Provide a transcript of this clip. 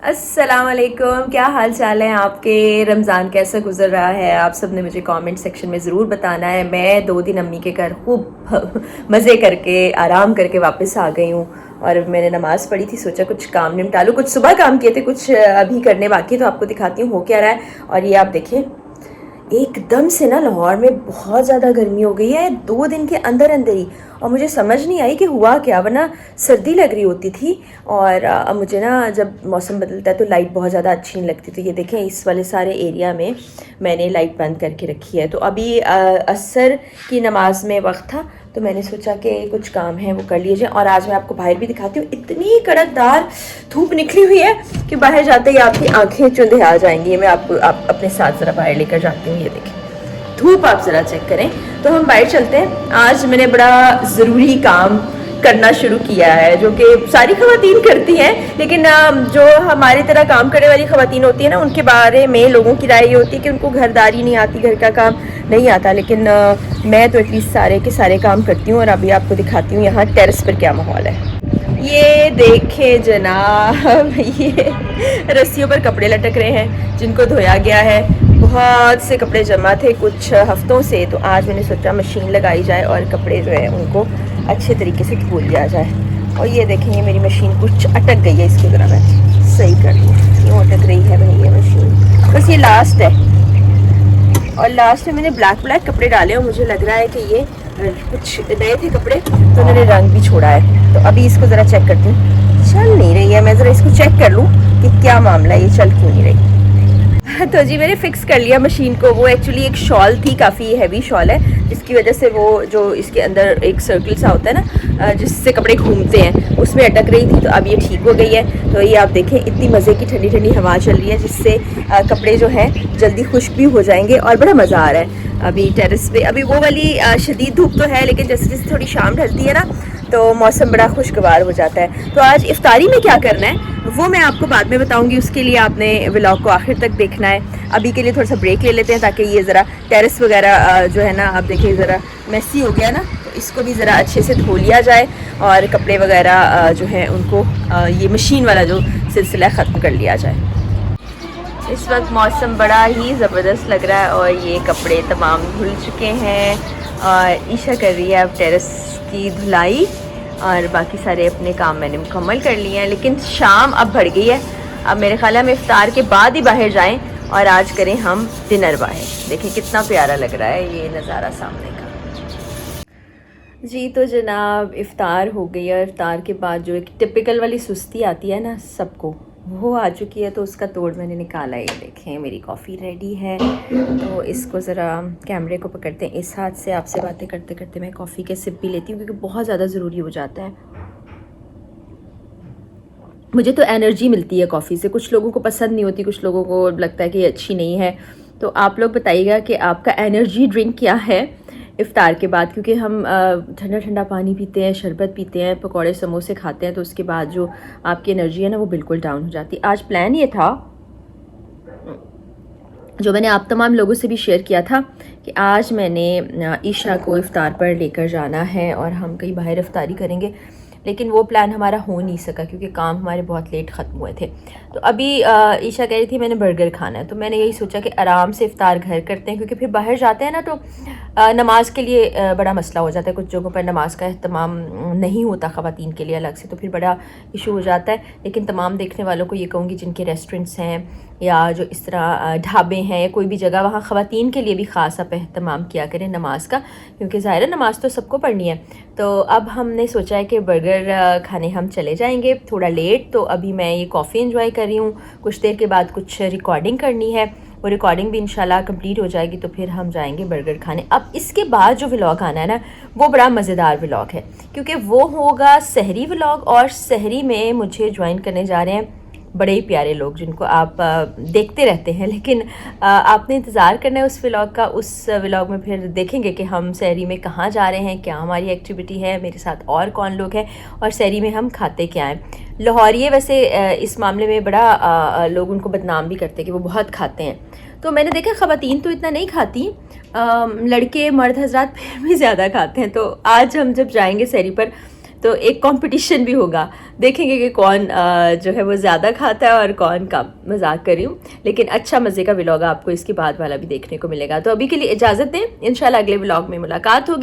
अस्सलाम वालेकुम, क्या हाल चाल है आपके। रमज़ान कैसा गुजर रहा है, आप सब ने मुझे कमेंट सेक्शन में ज़रूर बताना है। मैं 2 दिन अम्मी के घर खूब मज़े करके आराम करके वापस आ गई हूँ और मैंने नमाज़ पढ़ी थी, सोचा कुछ काम निपटा लूँ। कुछ सुबह काम किए थे, कुछ अभी करने बाकी, तो आपको दिखाती हूँ हो क्या रहा है। और ये आप देखें, एकदम से ना लाहौर में बहुत ज़्यादा गर्मी हो गई है 2 दिन के अंदर अंदर ही। और मुझे समझ नहीं आई कि हुआ क्या, वरना सर्दी लग रही होती थी। और अब मुझे ना जब मौसम बदलता है तो लाइट बहुत ज़्यादा अच्छी नहीं लगती। तो ये देखें, इस वाले सारे एरिया में मैंने लाइट बंद करके रखी है। तो अभी असर की नमाज में वक्त था, तो मैंने सोचा कि कुछ काम है वो कर लीजिए। और आज मैं आपको बाहर भी दिखाती हूँ, इतनी कड़कदार धूप निकली हुई है कि बाहर जाते ही आपकी आंखें चुंधे आ जाएंगी। मैं आपको अपने साथ ज़रा बाहर लेकर जाती हूँ। ये देखें धूप, आप ज़रा चेक करें। तो हम बाहर चलते हैं। आज मैंने बड़ा ज़रूरी काम करना शुरू किया है, जो कि सारी ख़वातीन करती हैं, लेकिन जो हमारी तरह काम करने वाली ख़वातीन होती है ना, उनके बारे में लोगों की राय ये होती है कि उनको घरदारी नहीं आती, घर का काम नहीं आता। लेकिन मैं तो एटलीस्ट सारे के सारे काम करती हूँ। और अभी आपको दिखाती हूँ यहाँ टेरेस पर क्या माहौल है। ये देखें जनाब, ये रस्सियों पर कपड़े लटक रहे हैं जिनको धोया गया है। बहुत से कपड़े जमा थे कुछ हफ्तों से, तो आज मैंने सोचा मशीन लगाई जाए और कपड़े जो है उनको अच्छे तरीके से धो लिया जाए। और ये देखें, ये मेरी मशीन कुछ अटक गई है, इसकी ज़रा मैं सही कर लूँ। क्यों अटक रही है भाई ये मशीन, बस ये लास्ट है। और लास्ट में मैंने ब्लैक कपड़े डाले और मुझे लग रहा है कि ये कुछ नए थे कपड़े, तो उन्होंने रंग भी छोड़ा है। तो अभी इसको ज़रा चेक करती हूँ, चल नहीं रही है। मैं ज़रा इसको चेक कर लूँ कि क्या मामला है, ये चल क्यों नहीं रही। तो जी मैंने फ़िक्स कर लिया मशीन को। वो एक्चुअली एक शॉल थी, काफ़ी हैवी शॉल है, जिसकी वजह से वो जो इसके अंदर एक सर्कल सा होता है ना जिससे कपड़े घूमते हैं, उसमें अटक रही थी। तो अब ये ठीक हो गई है। तो ये आप देखें, इतनी मज़े की ठंडी ठंडी हवा चल रही है, जिससे कपड़े जो हैं जल्दी खुश्क भी हो जाएंगे और बड़ा मज़ा आ रहा है। अभी टेरेस पे अभी वो वाली शदीद धूप तो है, लेकिन जैसे जैसे थोड़ी शाम ढलती है ना, तो मौसम बड़ा खुशगवार हो जाता है। तो आज इफ्तारी में क्या करना है वो मैं आपको बाद में बताऊंगी, उसके लिए आपने व्लॉग को आखिर तक देखना है। अभी के लिए थोड़ा सा ब्रेक ले लेते हैं, ताकि ये ज़रा टेरेस वगैरह जो है ना, आप देखिए ज़रा मैसी हो गया ना, तो इसको भी ज़रा अच्छे से धो लिया जाए और कपड़े वगैरह जो है उनको ये मशीन वाला जो सिलसिला ख़त्म कर लिया जाए। इस वक्त मौसम बड़ा ही ज़बरदस्त लग रहा है और ये कपड़े तमाम धुल चुके हैं और ईशा कर रही है अब टेरेस की धुलाई। और बाकी सारे अपने काम मैंने मुकम्मल कर लिए हैं, लेकिन शाम अब बढ़ गई है। अब मेरे ख्याल है हम इफ्तार के बाद ही बाहर जाएं और आज करें हम डिनर बाहर। देखिए कितना प्यारा लग रहा है ये नज़ारा सामने का। जी तो जनाब इफ़्तार हो गई है। इफ़्तार के बाद जो एक टिपिकल वाली सुस्ती आती है ना सबको, वो आ चुकी है। तो उसका तोड़ मैंने निकाला है। ये देखें मेरी कॉफ़ी रेडी है। तो इसको ज़रा कैमरे को पकड़ते हैं इस हाथ से, आपसे बातें करते करते मैं कॉफ़ी के सिप भी लेती हूँ, क्योंकि बहुत ज़्यादा ज़रूरी हो जाता है। मुझे तो एनर्जी मिलती है कॉफ़ी से। कुछ लोगों को पसंद नहीं होती, कुछ लोगों को लगता है कि ये अच्छी नहीं है। तो आप लोग बताइएगा कि आपका एनर्जी ड्रिंक क्या है इफ़्तार के बाद, क्योंकि हम ठंडा ठंडा पानी पीते हैं, शरबत पीते हैं, पकौड़े समोसे खाते हैं, तो उसके बाद जो आपकी एनर्जी है ना वो बिल्कुल डाउन हो जाती है। आज प्लान ये था, जो मैंने आप तमाम लोगों से भी शेयर किया था, कि आज मैंने ईशा को इफ़्तार पर लेकर जाना है और हम कहीं बाहर इफ़्तारी करेंगे। लेकिन वो प्लान हमारा हो नहीं सका क्योंकि काम हमारे बहुत लेट ख़त्म हुए थे। तो अभी ईशा कह रही थी मैंने बर्गर खाना है, तो मैंने यही सोचा कि आराम से इफ़्तार घर करते हैं, क्योंकि फिर बाहर जाते हैं ना तो नमाज के लिए बड़ा मसला हो जाता है। कुछ जगहों पर नमाज का एहतमाम नहीं होता ख़वातीन के लिए अलग से, तो फिर बड़ा इशू हो जाता है। लेकिन तमाम देखने वालों को ये कहूँगी जिनके रेस्टोरेंट्स हैं या जो इस तरह ढाबे हैं या कोई भी जगह, वहाँ ख़वातीन के लिए भी ख़ास आप एहतमाम किया करें नमाज का, क्योंकि ज़ाहिर है नमाज तो सबको पढ़नी है। तो अब हमने सोचा है कि बर्गर खाने हम चले जाएंगे थोड़ा लेट। तो अभी मैं ये कॉफ़ी एंजॉय कर रही हूँ। कुछ देर के बाद कुछ रिकॉर्डिंग करनी है, वो रिकॉर्डिंग भी इंशाल्लाह कंप्लीट हो जाएगी, तो फिर हम जाएंगे बर्गर खाने। अब इसके बाद जो व्लॉग आना है ना, वो बड़ा मज़ेदार व्लॉग है, क्योंकि वो होगा सहरी व्लॉग। और सहरी में मुझे ज्वाइन करने जा रहे हैं बड़े ही प्यारे लोग, जिनको आप देखते रहते हैं, लेकिन आपने इंतज़ार करना है उस व्लॉग का। उस व्लॉग में फिर देखेंगे कि हम सहरी में कहाँ जा रहे हैं, क्या हमारी एक्टिविटी है, मेरे साथ और कौन लोग हैं, और सहरी में हम खाते क्या हैं। लाहौरिये वैसे इस मामले में बड़ा लोग उनको बदनाम भी करते हैं कि वो बहुत खाते हैं। तो मैंने देखा ख़वातीन तो इतना नहीं खाती, लड़के मर्द हजरात फिर भी ज़्यादा खाते हैं। तो आज हम जब जाएंगे सहरी पर, तो एक कंपटीशन भी होगा, देखेंगे कि कौन जो है वो ज़्यादा खाता है और कौन कम। मजाक कर रही हूँ, लेकिन अच्छा मज़े का व्लॉग आपको इसके बाद वाला भी देखने को मिलेगा। तो अभी के लिए इजाज़त दें, इंशाल्लाह अगले व्लॉग में मुलाकात होगी।